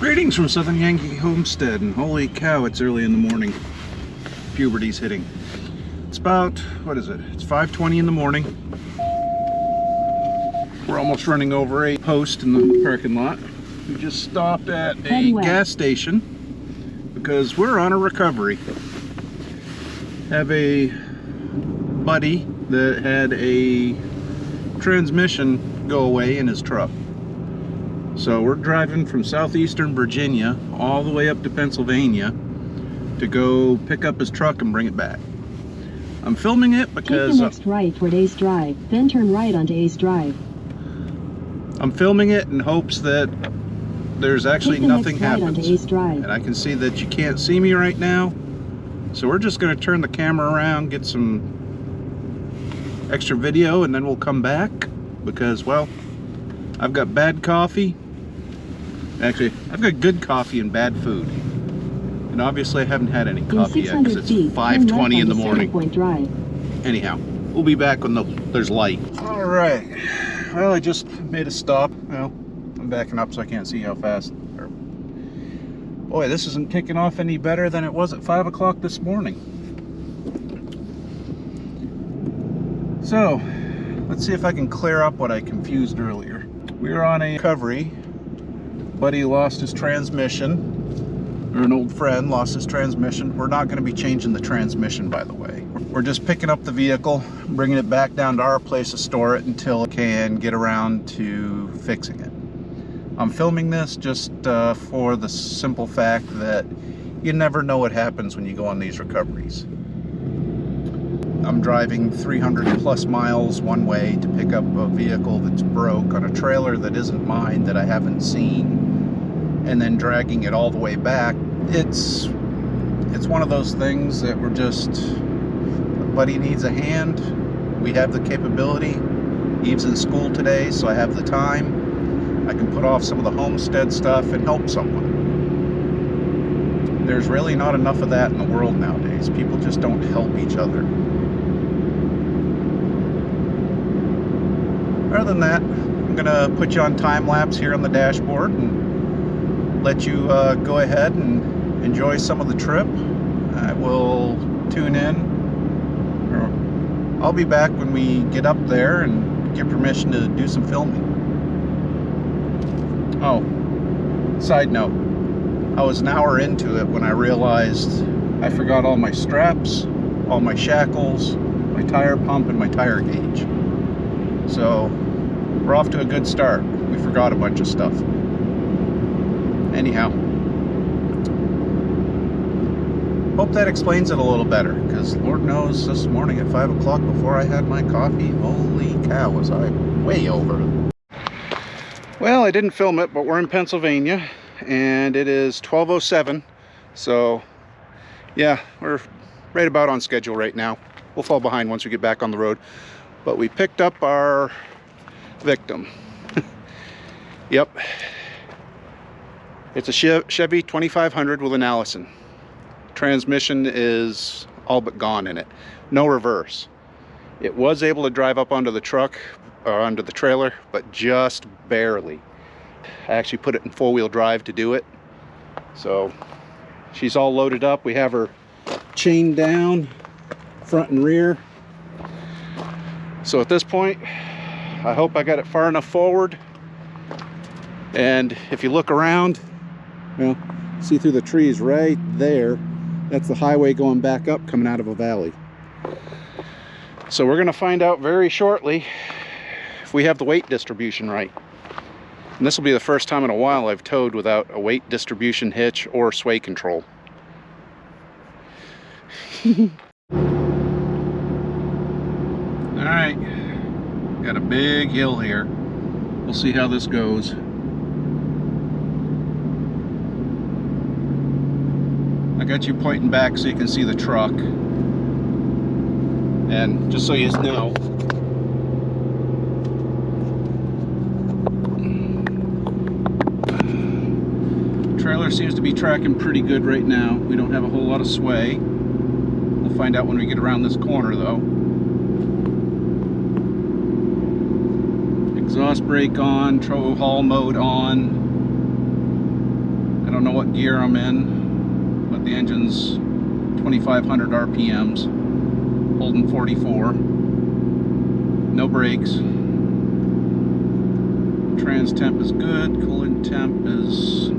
Greetings from Southern Yankee Homestead, and holy cow, it's early in the morning. Puberty's hitting. It's about, what is it? It's 5:20 in the morning. We're almost running over a post in the parking lot. We just stopped at a gas station because we're on a recovery. Have a buddy that had a transmission go away in his truck. So we're driving from southeastern Virginia all the way up to Pennsylvania to go pick up his truck and bring it back. I'm filming it because take the next right toward Ace Drive, then turn right onto Ace Drive. I'm filming it in hopes that there's actually nothing happens. Onto Ace Drive. And I can see that you can't see me right now. So we're just going to turn the camera around, get some extra video, and then we'll come back because, well, I've got bad coffee. Actually, I've got good coffee and bad food. And obviously I haven't had any coffee yet because it's 5:20 in the morning. Anyhow, we'll be back when there's light. All right. Well, I just made a stop. Well, I'm backing up so I can't see how fast. Boy, this isn't kicking off any better than it was at 5 o'clock this morning. So, let's see if I can clear up what I confused earlier. We were on a recovery. Buddy lost his transmission, or an old friend lost his transmission. We're not going to be changing the transmission, by the way. We're just picking up the vehicle, bringing it back down to our place to store it until it can get around to fixing it. I'm filming this just for the simple fact that you never know what happens when you go on these recoveries. I'm driving 300 plus miles one way to pick up a vehicle that's broke on a trailer that isn't mine, that I haven't seen, and then dragging it all the way back. It's one of those things that we're just, buddy needs a hand. We have the capability. Eve's in school today, so I have the time. I can put off some of the homestead stuff and help someone. There's really not enough of that in the world nowadays. People just don't help each other. Other than that, I'm gonna put you on time lapse here on the dashboard and let you go ahead and enjoy some of the trip. I will tune in. I'll be back when we get up there and get permission to do some filming. Oh, side note, I was an hour into it when I realized I forgot all my straps, all my shackles, my tire pump, and my tire gauge. So we're off to a good start. We forgot a bunch of stuff. Anyhow, hope that explains it a little better, because Lord knows this morning at 5 o'clock before I had my coffee, holy cow, was I way over. Well, I didn't film it, but we're in Pennsylvania and it is 12:07. So yeah, we're right about on schedule right now. We'll fall behind once we get back on the road. But we picked up our victim. Yep. It's a Chevy 2500 with an Allison. Transmission is all but gone in it. No reverse. It was able to drive up onto the truck, or onto the trailer, but just barely. I actually put it in four-wheel drive to do it. So she's all loaded up. We have her chained down, front and rear. So at this point, I hope I got it far enough forward. And if you look around, well, see through the trees right there, that's the highway going back up, coming out of a valley. So we're gonna find out very shortly if we have the weight distribution right. And this will be the first time in a while I've towed without a weight distribution hitch or sway control. All right, got a big hill here. We'll see how this goes. I got you pointing back so you can see the truck. And just so you know, trailer seems to be tracking pretty good right now. We don't have a whole lot of sway. We'll find out when we get around this corner though. Exhaust brake on, tow haul mode on. don't know what gear I'm in, but the engine's 2,500 RPMs, holding 44. No brakes. Trans temp is good. Coolant temp is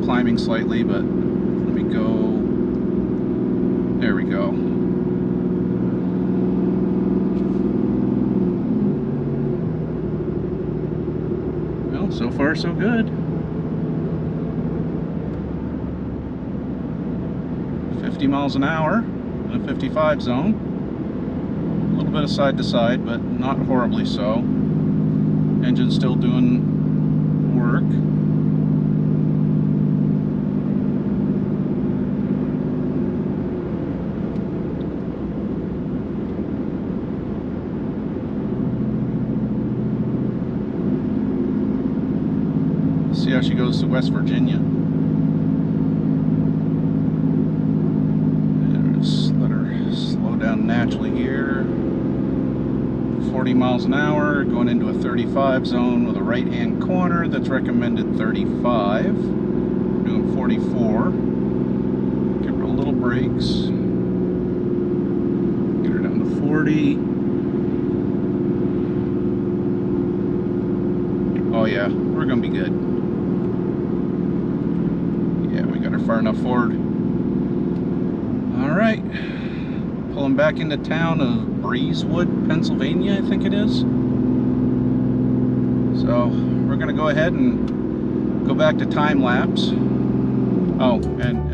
climbing slightly, but let me go. There we go. Well, so far so good. 50 miles an hour in a 55 zone. A little bit of side to side, but not horribly so. Engine's still doing work. See how she goes to West Virginia. Just let her slow down naturally here. 40 miles an hour, going into a 35 zone with a right-hand corner that's recommended 35. Doing 44. Give her a little brakes. Get her down to 40. Oh yeah, we're gonna be good. Yeah, we got her far enough forward. All right, pulling back into town of Breezewood, Pennsylvania, I think it is. So we're gonna go ahead and go back to time lapse. Oh, and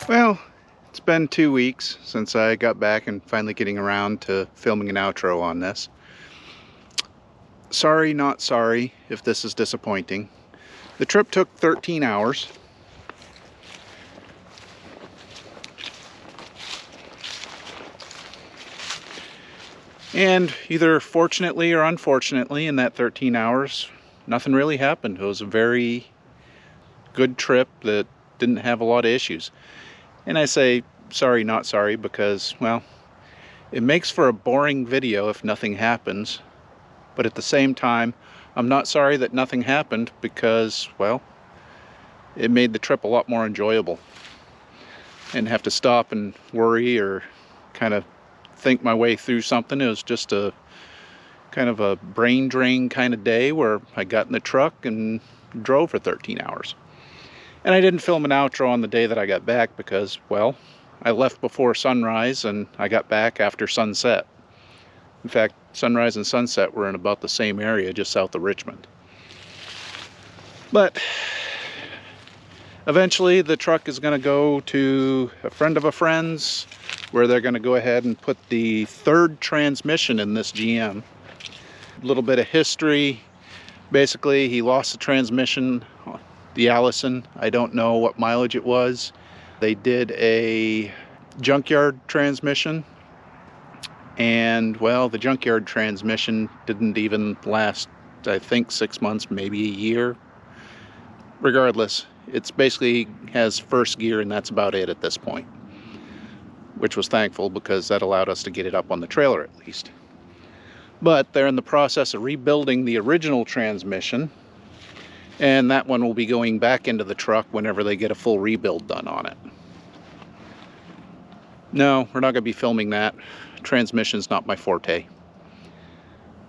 well, it's been 2 weeks since I got back and finally getting around to filming an outro on this. Sorry, not sorry if this is disappointing. The trip took 13 hours. And either fortunately or unfortunately in that 13 hours, nothing really happened. It was a very good trip that didn't have a lot of issues. And I say sorry, not sorry, because, well, it makes for a boring video if nothing happens. But at the same time, I'm not sorry that nothing happened because, well, it made the trip a lot more enjoyable. And have to stop and worry or kind of think my way through something. It was just a kind of a brain drain kind of day where I got in the truck and drove for 13 hours. And I didn't film an outro on the day that I got back because, well, I left before sunrise and I got back after sunset. In fact, sunrise and sunset were in about the same area just south of Richmond. But eventually the truck is going to go to a friend of a friend's where they're going to go ahead and put the third transmission in this GM. A little bit of history. Basically, he lost the transmission, the Allison. I don't know what mileage it was. They did a junkyard transmission, and well, the junkyard transmission didn't even last, I think, 6 months, maybe a year. Regardless, it's basically has first gear and that's about it at this point, which was thankful because that allowed us to get it up on the trailer at least. But they're in the process of rebuilding the original transmission, and that one will be going back into the truck whenever they get a full rebuild done on it. No, we're not going to be filming that. Transmission's not my forte.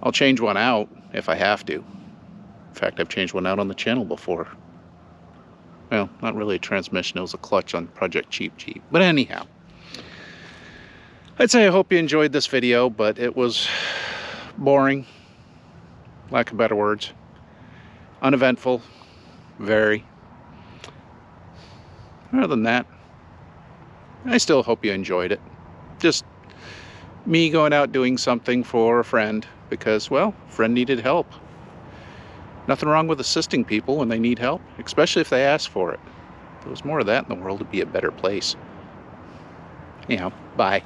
I'll change one out if I have to. In fact, I've changed one out on the channel before. Well, not really a transmission, it was a clutch on Project Cheap Jeep. But anyhow, I'd say I hope you enjoyed this video, but it was boring, lack of better words. Uneventful, very. Other than that, I still hope you enjoyed it. Just me going out doing something for a friend because, well, a friend needed help. Nothing wrong with assisting people when they need help, especially if they ask for it. If there was more of that in the world, it'd be a better place. Anyhow, bye.